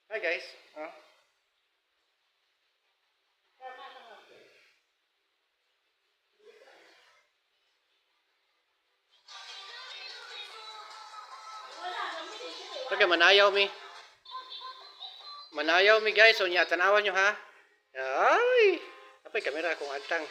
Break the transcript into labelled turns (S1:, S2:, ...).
S1: Hi guys. Oh. Okay, manayaw mi. Manayaw mi guys. So nya tanawan nyo ha. Ay. Apay kamera kung agtang.